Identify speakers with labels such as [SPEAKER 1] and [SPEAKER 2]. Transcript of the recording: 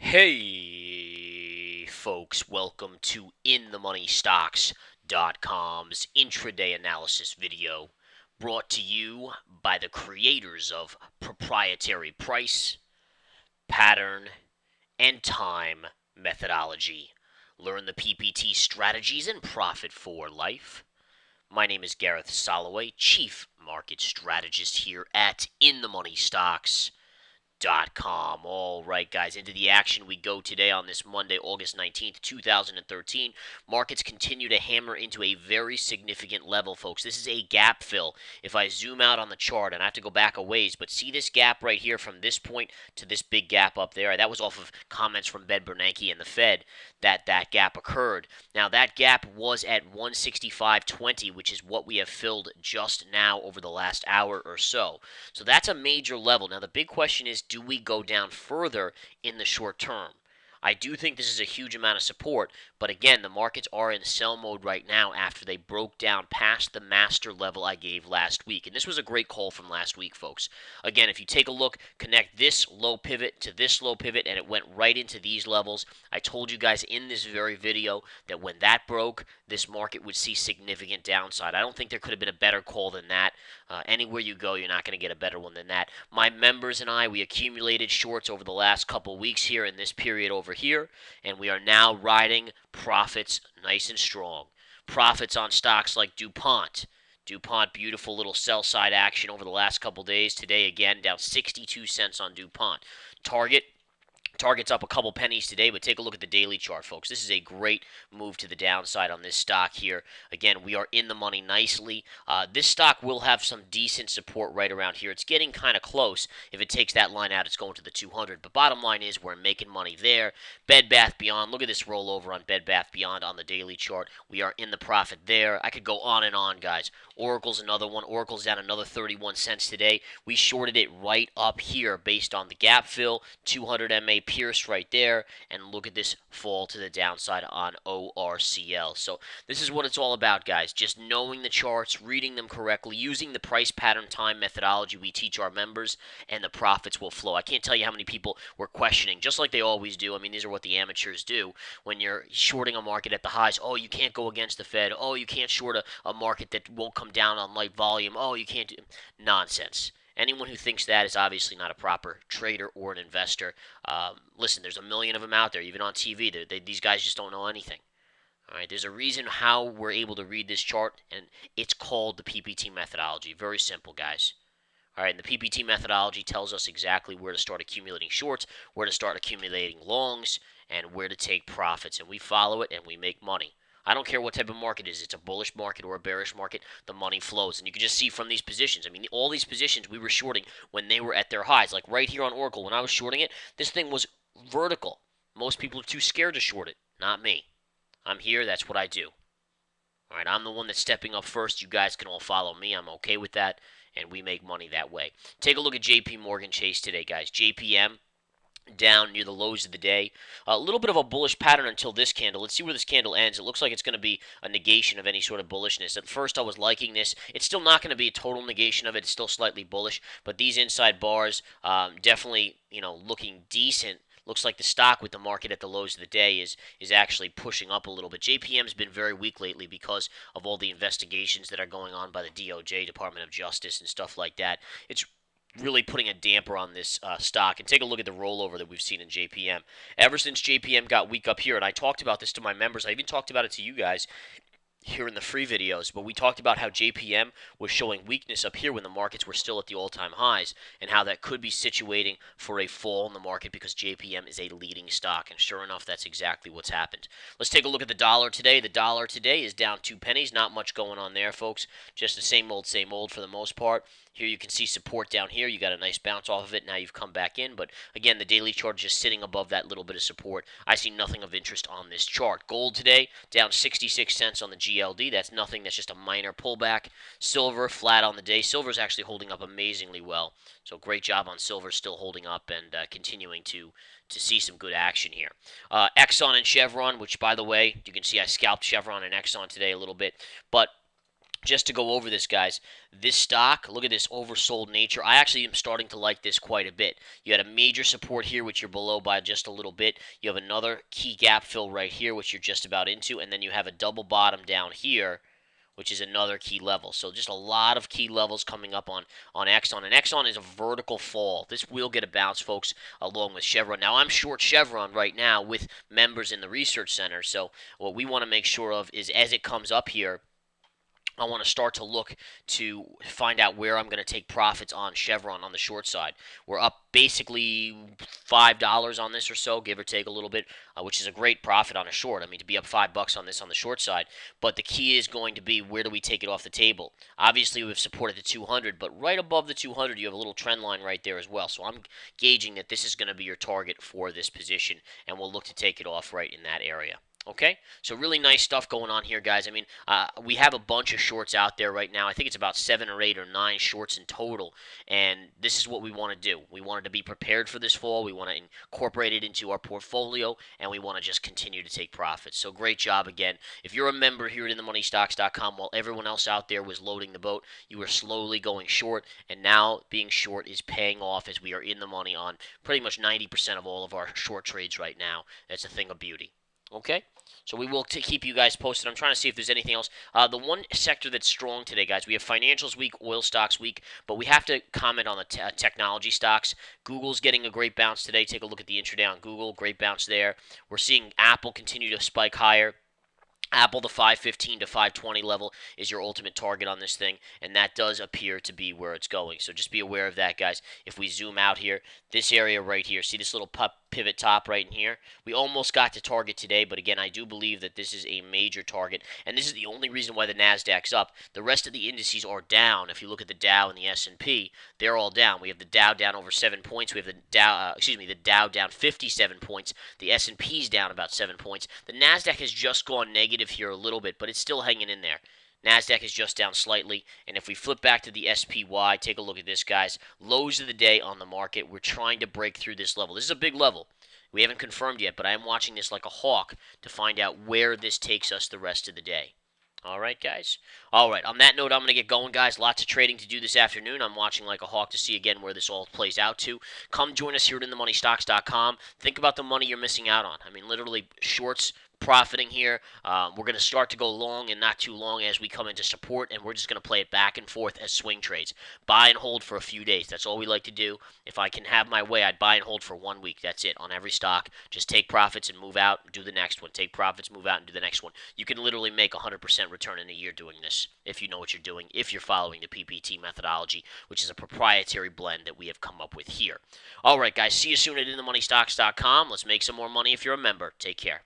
[SPEAKER 1] Hey, folks, welcome to InTheMoneyStocks.com's intraday analysis video brought to you by the creators of proprietary price, pattern, and time methodology. Learn the PPT strategies and profit for life. My name is Gareth Soloway, Chief Market Strategist here at InTheMoneyStocks.com. All right, guys, into the action we go today on this Monday, August 19th, 2013. Markets continue to hammer into a very significant level, folks. This is a gap fill. If I zoom out on the chart, and I have to go back a ways, but see this gap right here from this point to this big gap up there? That was off of comments from Ben Bernanke and the Fed that gap occurred. Now, that gap was at 165.20, which is what we have filled just now over the last hour or so. So that's a major level. Now, the big question is, do we go down further in the short term? I do think this is a huge amount of support, but again, the markets are in sell mode right now after they broke down past the master level I gave last week. And this was a great call from last week, folks. Again, if you take a look, connect this low pivot to this low pivot, and it went right into these levels. I told you guys in this very video that when that broke, this market would see significant downside. I don't think there could have been a better call than that. Anywhere you go, you're not going to get a better one than that. My members and I, we accumulated shorts over the last couple weeks here in this period over here, and we are now riding profits nice and strong. Profits on stocks like DuPont. DuPont, beautiful little sell side action over the last couple days. Today, again, down 62 cents on DuPont. Target's up a couple pennies today, but take a look at the daily chart, folks. This is a great move to the downside on this stock here. Again, we are in the money nicely. This stock will have some decent support right around here. It's getting kind of close. If it takes that line out, it's going to the 200. But bottom line is we're making money there. Bed Bath Beyond, look at this rollover on Bed Bath Beyond on the daily chart. We are in the profit there. I could go on, guys. Oracle's another one. Oracle's down another 31 cents today. We shorted it right up here based on the gap fill, 200 MA pierced right there, and look at this fall to the downside on ORCL. So this is what it's all about, guys. Just knowing the charts, reading them correctly, using the price pattern time methodology we teach our members, and the profits will flow. I can't tell you how many people were questioning, just like they always do. I mean, these are what the amateurs do when you're shorting a market at the highs. Oh, you can't go against the Fed. Oh, you can't short a market that won't come down on light volume. Oh, you can't do nonsense. Anyone who thinks that is obviously not a proper trader or an investor. Listen, there's a million of them out there, even on TV. These guys just don't know anything. All right, there's a reason how we're able to read this chart, and it's called the PPT methodology. Very simple, guys. All right, and the PPT methodology tells us exactly where to start accumulating shorts, where to start accumulating longs, and where to take profits. And we follow it, and we make money. I don't care what type of market it is. It's a bullish market or a bearish market. The money flows. And you can just see from these positions. I mean, all these positions we were shorting when they were at their highs. Like right here on Oracle, when I was shorting it, this thing was vertical. Most people are too scared to short it. Not me. I'm here. That's what I do. All right, I'm the one that's stepping up first. You guys can all follow me. I'm okay with that. And we make money that way. Take a look at JP Morgan Chase today, guys. JPM down near the lows of the day. A little bit of a bullish pattern until this candle. Let's see where this candle ends. It looks like it's going to be a negation of any sort of bullishness. At first, I was liking this. It's still not going to be a total negation of it. It's still slightly bullish, but these inside bars definitely, looking decent. Looks like the stock with the market at the lows of the day is actually pushing up a little bit. JPM's been very weak lately because of all the investigations that are going on by the DOJ, Department of Justice, and stuff like that. It's really putting a damper on this stock. And take a look at the rollover that we've seen in JPM. Ever since JPM got weak up here, and I talked about this to my members, I even talked about it to you guys here in the free videos, but we talked about how JPM was showing weakness up here when the markets were still at the all-time highs, and how that could be situating for a fall in the market because JPM is a leading stock, and sure enough, that's exactly what's happened. Let's take a look at the dollar today. The dollar today is down 2 pennies. Not much going on there, folks. Just the same old for the most part. Here you can see support down here. You got a nice bounce off of it. Now you've come back in. But again, the daily chart is just sitting above that little bit of support. I see nothing of interest on this chart. Gold today down 66 cents on the GLD. That's nothing. That's just a minor pullback. Silver flat on the day. Silver's actually holding up amazingly well. So great job on silver, still holding up and continuing to see some good action here. Exxon and Chevron, which by the way, you can see I scalped Chevron and Exxon today a little bit. But just to go over this, guys, this stock, look at this oversold nature. I actually am starting to like this quite a bit. You had a major support here, which you're below by just a little bit. You have another key gap fill right here, which you're just about into, and then you have a double bottom down here, which is another key level. So just a lot of key levels coming up on Exxon. And Exxon is a vertical fall. This will get a bounce, folks, along with Chevron. Now, I'm short Chevron right now with members in the research center. So what we want to make sure of is as it comes up here, I want to start to look to find out where I'm going to take profits on Chevron on the short side. We're up basically $5 on this or so, give or take a little bit, which is a great profit on a short. I mean, to be up $5 on this on the short side. But the key is going to be where do we take it off the table? Obviously, we've supported the 200, but right above the 200, you have a little trend line right there as well. So I'm gauging that this is going to be your target for this position, and we'll look to take it off right in that area. Okay, so really nice stuff going on here, guys. I mean, we have a bunch of shorts out there right now. I think it's about 7 or 8 or 9 shorts in total, and this is what we want to do. We wanted to be prepared for this fall. We want to incorporate it into our portfolio, and we want to just continue to take profits. So great job again. If you're a member here at InTheMoneyStocks.com, while everyone else out there was loading the boat, you were slowly going short, and now being short is paying off as we are in the money on pretty much 90% of all of our short trades right now. That's a thing of beauty. Okay, so we will keep you guys posted. I'm trying to see if there's anything else. The one sector that's strong today, guys, we have financials week, oil stocks week, but we have to comment on the technology stocks. Google's getting a great bounce today. Take a look at the intraday on Google. Great bounce there. We're seeing Apple continue to spike higher. Apple, the 515 to 520 level is your ultimate target on this thing, and that does appear to be where it's going. So just be aware of that, guys. If we zoom out here, this area right here, see this little pivot top right in here? We almost got to target today, but again, I do believe that this is a major target, and this is the only reason why the Nasdaq's up. The rest of the indices are down. If you look at the Dow and the S&P, they're all down. We have the Dow down over 7 points. We have the Dow down 57 points. The S&P's down about 7 points. The Nasdaq has just gone negative here a little bit, but it's still hanging in there. Nasdaq is just down slightly, and if we flip back to the SPY, take a look at this, guys. Lows of the day on the market. We're trying to break through this level. This is a big level. We haven't confirmed yet, but I am watching this like a hawk to find out where this takes us the rest of the day. All right, guys. All right, on that note, I'm going to get going, guys. Lots of trading to do this afternoon. I'm watching like a hawk to see again where this all plays out to. Come join us here at InTheMoneyStocks.com. Think about the money you're missing out on. I mean, literally, shorts profiting here. We're going to start to go long and not too long as we come into support, and we're just going to play it back and forth as swing trades. Buy and hold for a few days. That's all we like to do. If I can have my way, I'd buy and hold for 1 week. That's it on every stock. Just take profits and move out and do the next one. Take profits, move out, and do the next one. You can literally make 100% return in a year doing this if you know what you're doing, if you're following the PPT methodology, which is a proprietary blend that we have come up with here. All right, guys. See you soon at InTheMoneyStocks.com. Let's make some more money if you're a member. Take care.